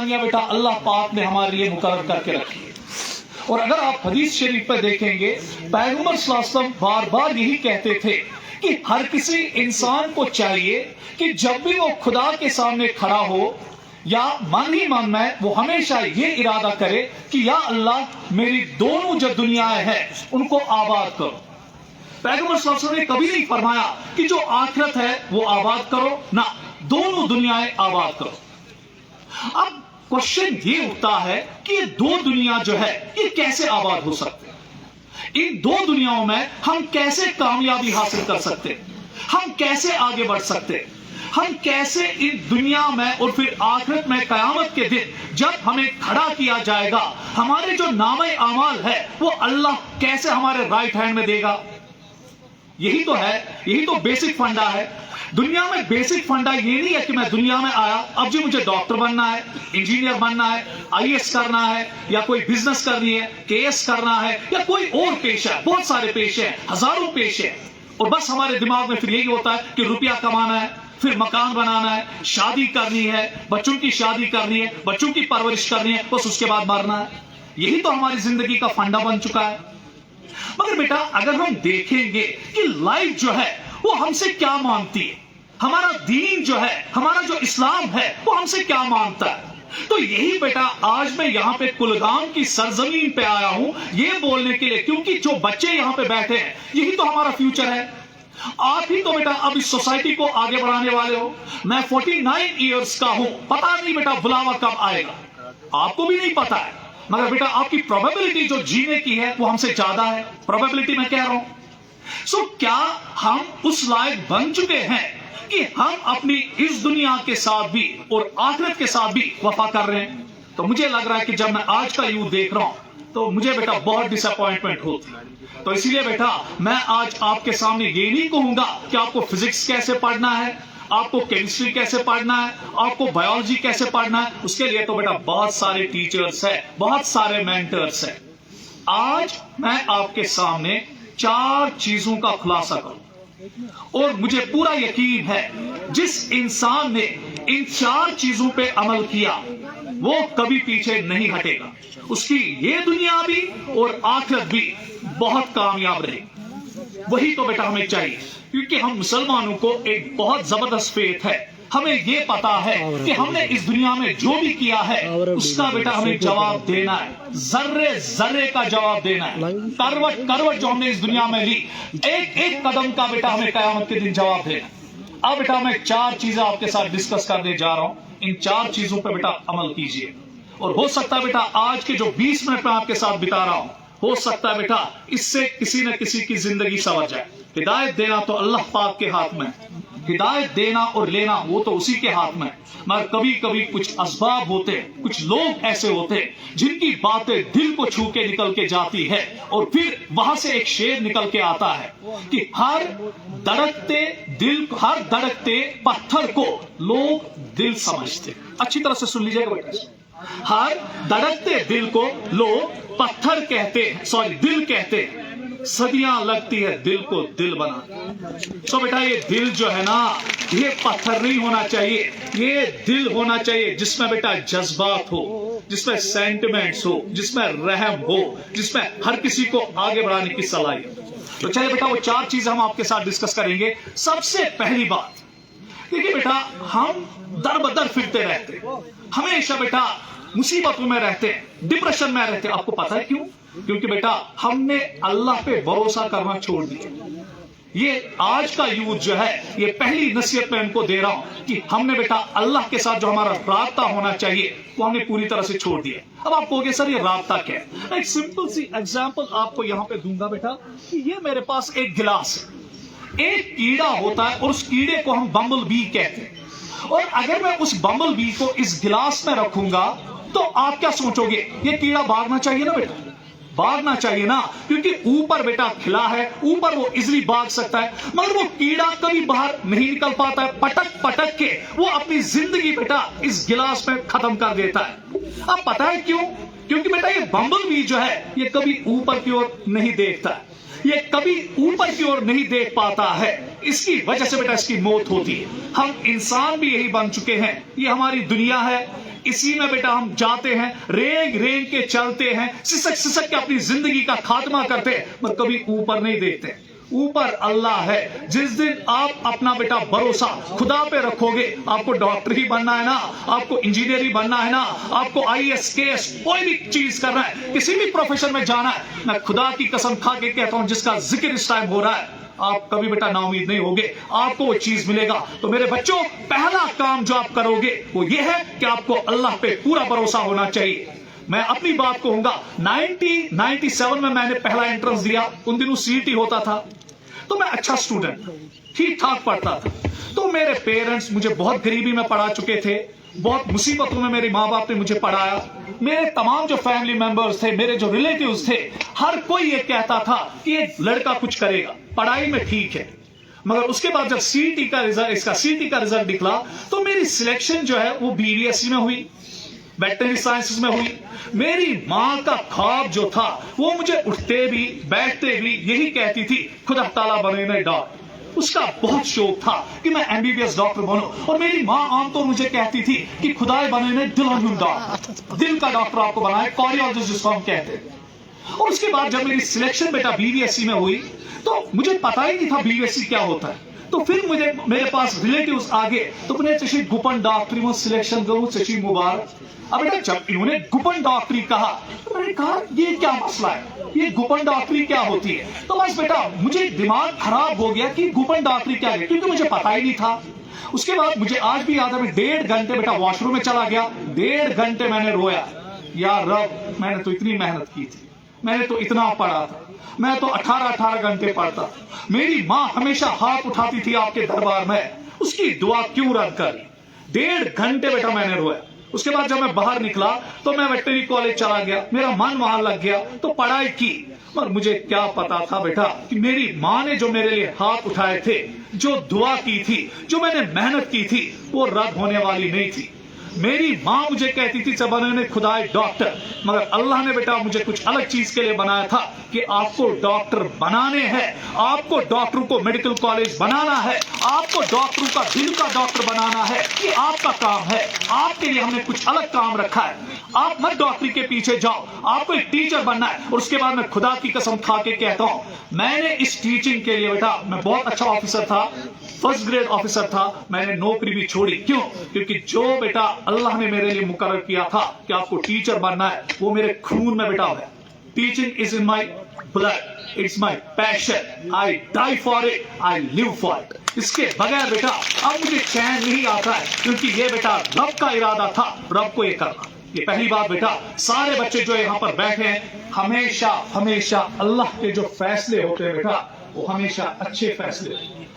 بیٹا اللہ پاک نے ہمارے لیے مقرر کر کے رکھی ہے. اور اگر آپ حدیث شریف پہ دیکھیں گے پیغمبر صلی اللہ علیہ وسلم بار بار یہی کہتے تھے کہ ہر کسی انسان کو چاہیے کہ جب بھی وہ خدا کے سامنے کھڑا ہو یا من ہی من میں وہ ہمیشہ یہ ارادہ کرے کہ یا اللہ میری دونوں جو دنیایں ہیں ان کو آباد کرو. پیغمبر صلی اللہ علیہ وسلم نے کبھی نہیں فرمایا کہ جو آخرت ہے وہ آباد کرو، نہ، دونوں دنیایں آباد کرو. اب کوشچن یہ اٹھتا ہے کہ یہ دو دنیا جو ہے یہ کیسے آباد ہو سکتے ہیں؟ ان دو دنیاؤں میں ہم کیسے کامیابی حاصل کر سکتے ہیں؟ ہم کیسے آگے بڑھ سکتے ہیں؟ ہم کیسے ان دنیا میں اور پھر آخرت میں قیامت کے دن جب ہمیں کھڑا کیا جائے گا ہمارے جو نامہ اعمال ہے وہ اللہ کیسے ہمارے رائٹ ہینڈ میں دے گا؟ یہی تو ہے، یہی تو بیسک فنڈا ہے. دنیا میں بیسک فنڈا یہ نہیں ہے کہ میں دنیا میں آیا اب جی مجھے ڈاکٹر بننا ہے، انجینئر بننا ہے، آئی ایس کرنا ہے، یا کوئی بزنس کرنی ہے، کے ایس کرنا ہے، یا کوئی اور پیشہ ہے. بہت سارے پیشے ہیں، ہزاروں پیشے ہیں، اور بس ہمارے دماغ میں پھر یہی ہوتا ہے کہ روپیہ کمانا ہے، پھر مکان بنانا ہے، شادی کرنی ہے، بچوں کی شادی کرنی ہے، بچوں کی پرورش کرنی ہے، بس اس کے بعد مرنا ہے. یہی تو ہماری زندگی کا فنڈا بن چکا ہے. مگر بیٹا اگر ہم دیکھیں گے کہ لائف جو ہے وہ ہم سے کیا مانگتی ہے، ہمارا دین جو ہے، ہمارا جو اسلام ہے وہ ہم سے کیا مانگتا ہے، تو یہی بیٹا آج میں یہاں پہ کلگام کی سرزمین پہ آیا ہوں یہ بولنے کے لیے، کیونکہ جو بچے یہاں پہ بیٹھے ہیں یہی تو ہمارا فیوچر ہے. آپ ہی تو بیٹا اب اس سوسائٹی کو آگے بڑھانے والے ہو. میں 49 ایئرز کا ہوں، پتا نہیں بیٹا بلاوا کب آئے گا، آپ کو بھی نہیں پتا ہے، مگر بیٹا آپ کی پروبیبلٹی جو جینے کی ہے وہ ہم سے زیادہ ہے. پروبیبلٹی میں کہہ رہا ہوں. سو کیا ہم اس لائق بن چکے ہیں کہ ہم اپنی اس دنیا کے ساتھ بھی اور آخرت کے ساتھ بھی وفا کر رہے ہیں؟ تو مجھے لگ رہا ہے کہ جب میں آج کا یوتھ دیکھ رہا ہوں تو مجھے بیٹا بہت ڈس اپوائنٹمنٹ ہوتی ہے. تو اسی لیے بیٹا میں آج آپ کے سامنے یہ نہیں کہوں گا کہ آپ کو فزکس کیسے پڑھنا ہے، آپ کو کیمسٹری کیسے پڑھنا ہے، آپ کو بایولوجی کیسے پڑھنا ہے. اس کے لیے تو بیٹا بہت سارے ٹیچرز ہیں، بہت سارے مینٹرز ہیں. آج میں آپ کے سامنے 4 چیزوں کا خلاصہ کروں، اور مجھے پورا یقین ہے جس انسان نے ان 4 چیزوں پہ عمل کیا وہ کبھی پیچھے نہیں ہٹے گا. اس کی یہ دنیا بھی اور آخرت بھی بہت کامیاب رہے. وہی تو بیٹا ہمیں چاہیے، کیونکہ ہم مسلمانوں کو ایک بہت زبردست فیتھ ہے. ہمیں یہ پتا ہے کہ ہم نے اس دنیا میں جو بھی کیا ہے اس کا بیٹا ہمیں جواب دینا ہے، ذرے ذرے کا جواب دینا ہے. کروٹ کروٹ جو ہم نے اس دنیا میں لی، ایک ایک قدم کا بیٹا ہمیں قیامت کے دن جواب دینا. اب بیٹا میں 4 چیزیں آپ کے ساتھ ڈسکس کرنے جا رہا ہوں. ان 4 چیزوں پہ بیٹا عمل کیجئے، اور ہو سکتا ہے بیٹا آج کے جو 20 منٹ میں آپ کے ساتھ بتا رہا ہوں ہو سکتا ہے بیٹا اس سے کسی نہ کسی کی زندگی سنور جائے. ہدایت دینا تو اللہ پاک کے ہاتھ میں، ہدایت دینا اور لینا وہ تو اسی کے ہاتھ میں. مگر کبھی کبھی کچھ اسباب ہوتے ہیں، کچھ لوگ ایسے ہوتے ہیں جن کی باتیں دل کو چھو کے نکل کے جاتی ہے، اور پھر وہاں سے ایک شعر نکل کے آتا ہے کہ ہر دھڑکتے پتھر کو لوگ دل سمجھتے. اچھی طرح سے سن لیجیے گا بیٹا. ہر دھڑکتے دل کو لوگ پتھر کہتے ہیں، دل کہتے ہیں. صدیاں لگتی ہے دل کو دل بنا. تو بیٹا یہ دل جو ہے نا یہ پتھر نہیں ہونا چاہیے، یہ دل ہونا چاہیے جس میں بیٹا جذبات ہو، جس میں سینٹیمنٹس ہو، جس میں رحم ہو، جس میں ہر کسی کو آگے بڑھانے کی صلاحیت. تو چلے بیٹا وہ 4 چیزیں ہم آپ کے ساتھ ڈسکس کریں گے. سب سے پہلی بات دیکھیے بیٹا، ہم در بدر پھرتے رہتے، ہمیشہ بیٹا مصیبتوں میں رہتے ہیں، ڈپریشن میں رہتے. آپ کو پتا ہے کیوں؟ کیونکہ بیٹا ہم نے اللہ پہ بھروسہ کرنا چھوڑ دیا. یہ آج کا یوتھ جو ہے یہ پہلی نصیحت میں ان کو دے رہا ہوں کہ ہم نے بیٹا اللہ کے ساتھ جو ہمارا رابطہ ہونا چاہیے وہ ہم نے پوری طرح سے چھوڑ دیا. اب آپ کہو گے سر یہ رابطہ کیا ہے؟ ایک سمپل سی ایگزامپل آپ کو یہاں پہ دوں گا بیٹا کہ یہ میرے پاس ایک گلاس ہے، ایک کیڑا ہوتا ہے اور اس کیڑے کو ہم بمبل بی کہتے ہیں. اور اگر میں اس بمبل بی کو اس گلاس میں رکھوں گا تو آپ کیا سوچو گے؟ یہ کیڑا بھاگنا چاہیے نا بیٹا، بھاگنا چاہیے نا، کیونکہ اوپر بیٹا کھلا ہے، اوپر وہ ایزلی بھاگ سکتا ہے. مگر وہ کیڑا کبھی باہر نہیں نکل پاتا ہے، پٹک پٹک کے وہ اپنی زندگی بیٹا اس گلاس میں ختم کر دیتا ہے. اب پتا ہے کیوں؟ کیونکہ بیٹا یہ بمبل بی جو ہے یہ کبھی اوپر کی اور نہیں دیکھتا ہے، یہ کبھی اوپر کی اور نہیں دیکھ پاتا ہے. اس کی وجہ سے بیٹا اس کی موت ہوتی ہے. ہم انسان بھی یہی بن چکے ہیں، یہ ہماری دنیا ہے، اسی میں بیٹا ہم جاتے ہیں, رینگ رینگ کے چلتے ہیں, سسک سسک کے اپنی زندگی کا خاتمہ کرتے ہیں, مگر کبھی اوپر نہیں دیکھتے. اوپر اللہ ہے. جس دن آپ اپنا بیٹا بھروسہ خدا پہ رکھو گے, آپ کو ڈاکٹر ہی بننا ہے نا, آپ کو انجینئر ہی بننا ہے نا, آپ کو IAS KS کوئی بھی چیز کرنا ہے, کسی بھی پروفیشن میں جانا ہے, میں خدا کی قسم کھا کے کہتا ہوں جس کا ذکر اس ٹائم ہو رہا ہے, آپ کبھی بیٹا نا امید نہیں ہوگے, آپ کو وہ چیز ملے گا. تو میرے بچوں, پہلا کام جو آپ کرو گے وہ یہ ہے کہ آپ کو اللہ پہ پورا بھروسہ ہونا چاہیے. میں اپنی بات کہوں گا, 1997 میں نے پہلا انٹرنس دیا. ان دنوں CET ہوتا تھا, تو میں اچھا اسٹوڈنٹ, ٹھیک ٹھاک پڑھتا تھا. تو میرے پیرنٹس مجھے بہت غریبی میں پڑھا چکے تھے, بہت مصیبتوں میں میرے ماں باپ نے مجھے پڑھایا. میرے تمام جو فیملی ممبرز تھے, میرے جو ریلیٹیوز تھے, ہر کوئی یہ کہتا تھا کہ یہ لڑکا کچھ کرے گا, پڑھائی میں ٹھیک ہے. مگر اس کے بعد جب CET کا رزلٹ نکلا تو میری سلیکشن جو ہے وہ BVSC میں ہوئی, ویٹرنری سائنسز میں ہوئی. میری ماں کا خواب جو تھا وہ مجھے اٹھتے بھی بیٹھتے بھی یہی کہتی تھی, خدا تعالیٰ بنے نا ڈاکٹر. اس کا بہت شوق تھا کہ میں MBBS ڈاکٹر بنوں, اور میری ماں عام طور مجھے کہتی تھی کہ خدا بنے نا ڈاکٹر, دل کا ڈاکٹر آپ کو بنائے, کارڈیالوجسٹ جس کو ہم کہتے ہیں. اور اس کے بعد جب میری سلیکشن بیٹا BVSC میں ہوئی تو مجھے پتا ہی نہیں تھا BVSC کیا ہوتا ہے. تو پھر میرے پاس ریلیٹیوز آگے تو اپنے گپن ڈاکٹری میں سلیکشن کروں چشی مبارک. اب بیٹا جب انہوں نے گپن ڈاکٹری کہا تو میں نے کہا یہ کیا مسئلہ ہے, یہ گپن ڈاکٹری کیا ہوتی ہے. تو بس بیٹا مجھے دماغ خراب ہو گیا کہ گپن ڈاکٹری کیا ہے, کیونکہ مجھے پتا ہی نہیں تھا. اس کے بعد مجھے آج بھی یاد ہے, میں 1.5 گھنٹے بیٹا واش روم میں چلا گیا, 1.5 گھنٹے میں نے رویا, یا رب میں نے تو اتنی محنت کی تھی, میں نے تو اتنا پڑھا تھا, میں تو 18 گھنٹے پڑھتا. میری ماں ہمیشہ ہاتھ اٹھاتی تھی آپ کے دربار میں, اس کی دعا کیوں رد کری. 1.5 گھنٹے بیٹا میں نے رویا. اس کے بعد جب میں باہر نکلا تو میں ویٹرنری کالج چلا گیا, میرا من وہاں لگ گیا, تو پڑھائی کی. اور مجھے کیا پتا تھا بیٹا کہ میری ماں نے جو میرے لیے ہاتھ اٹھائے تھے, جو دعا کی تھی, جو میں نے محنت کی تھی, وہ رد ہونے والی نہیں تھی. میری ماں مجھے کہتی تھی جب انہوں نے خدائے ڈاکٹر, مگر اللہ نے بیٹا مجھے کچھ الگ چیز کے لیے بنایا تھا کہ آپ کو ڈاکٹر بنانے ہیں, آپ کو ڈاکٹروں کو میڈیکل کالج بنانا ہے, آپ کو ڈاکٹروں کا دل کا ڈاکٹر بنانا ہے. یہ آپ کا کام ہے, آپ کے لیے ہم نے کچھ الگ کام رکھا ہے. آپ مت ڈاکٹری کے پیچھے جاؤ, آپ کو ایک ٹیچر بننا ہے. اور اس کے بعد میں خدا کی قسم کھا کے کہتا ہوں, میں نے اس ٹیچنگ کے لیے بیٹا, میں بہت اچھا آفیسر تھا, فرسٹ گریڈ آفیسر تھا, میں نے نوکری بھی چھوڑی. کیوں؟ کیونکہ جو بیٹا اللہ نے میرے لیے مقرر کیا تھا کہ آپ کو ٹیچر بننا ہے, وہ میرے خون میں بیٹا ہے. Teaching is in my blood, it's my passion, I die for it, I live for it. اس کے بغیر بیٹا اب مجھے چین نہیں آتا ہے, کیونکہ یہ بیٹا رب کا ارادہ تھا, رب کو یہ کرنا. یہ پہلی بات بیٹا. سارے بچے جو یہاں پر بیٹھے ہیں, ہمیشہ اللہ کے جو فیصلے ہوتے ہیں بیٹا, وہ ہمیشہ اچھے فیصلے,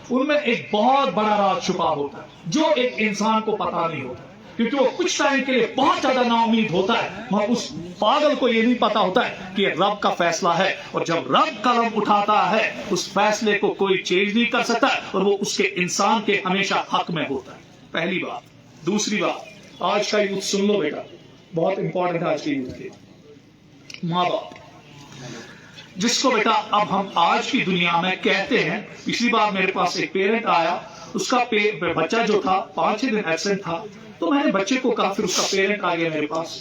ان میں ایک بہت بڑا راز چھپا ہوتا ہے جو ایک انسان کو پتا نہیں ہوتا, کیونکہ وہ کچھ ٹائم کے لیے بہت زیادہ نا امید ہوتا ہے, مگر اس پاگل کو یہ نہیں پتا ہوتا ہے کہ یہ رب کا فیصلہ ہے, اور جب رب قلم اٹھاتا ہے اس فیصلے کو کوئی چینج نہیں کر سکتا, اور وہ اس کے انسان کے ہمیشہ حق میں ہوتا ہے. پہلی بات. دوسری بات, آج کا یوتھ سن لو بیٹا, بہت امپورٹنٹ ہے آج کے یوتھ کے. ماں باپ جس کو بیٹا اب ہم آج کی دنیا میں کہتے ہیں, پچھلی بار میرے پاس ایک پیرنٹ آیا, اس کا بچہ جو تھا 5-6 دن ایبسنٹ تھا, تو میں نے بچے کو کہا, پھر اس کا پیرنٹ آ گیا میرے پاس,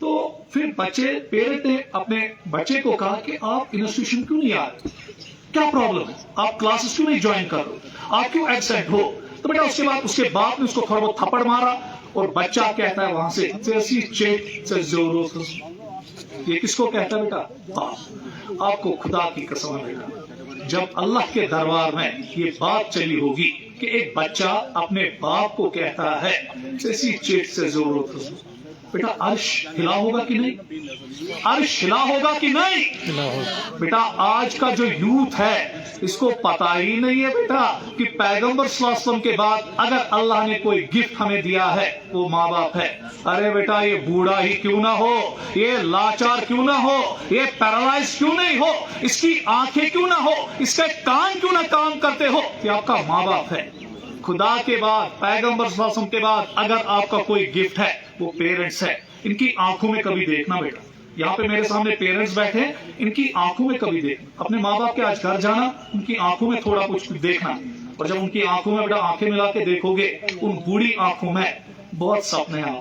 تو پھر پیرنٹ نے اپنے بچے کو کہا کہ آپ انسٹیٹیوشن کیوں نہیں آ رہے, کیا پرابلم ہے, آپ کلاسز کیوں نہیں جوائن کر رہے, آپ کیوں ایبسنٹ ہو. تو بیٹا اس کے بعد اس کے باپ نے اس کو تھوڑا بہت تھپڑ مارا, اور بچہ کہتا ہے وہاں سے, یہ کس کو کہتا ہے بیٹا؟ آپ کو خدا کی قسم ہے بیٹا, جب اللہ کے دربار میں یہ بات چلی ہوگی کہ ایک بچہ اپنے باپ کو کہتا ہے ایسی چیٹ سے ضرورت, بیٹا عرش ہلا ہوگا کہ نہیں, عرش ہلا ہوگا کہ نہیں. بیٹا آج کا جو یوتھ ہے اس کو پتا ہی نہیں ہے بیٹا کہ پیغمبر صلی اللہ علیہ وسلم کے بعد اگر اللہ نے کوئی گفٹ ہمیں دیا ہے وہ ماں باپ ہے. ارے بیٹا یہ بوڑھا ہی کیوں نہ ہو, یہ لاچار کیوں نہ ہو, یہ پیرالائز کیوں نہیں ہو, اس کی آنکھیں کیوں نہ ہو, اس کے کان کیوں نہ کام کرتے ہو, یہ آپ کا ماں باپ ہے. خدا کے بعد, پیغمبر صلی اللہ علیہ وسلم کے بعد اگر آپ کا کوئی گفٹ ہے وہ پیرنٹس ہے. ان کی آنکھوں میں کبھی دیکھنا بیٹا, یہاں پہ میرے سامنے پیرنٹس بیٹھے ہیں, ان کی آنکھوں میں کبھی دیکھنا, اپنے ماں باپ کے آج گھر جانا, ان کی آنکھوں میں تھوڑا کچھ دیکھنا, اور جب ان کی آنکھوں میں بیٹا آنکھیں ملا کے دیکھو گے, ان بوڑھی آنکھوں میں بہت سپنے ہیں,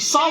100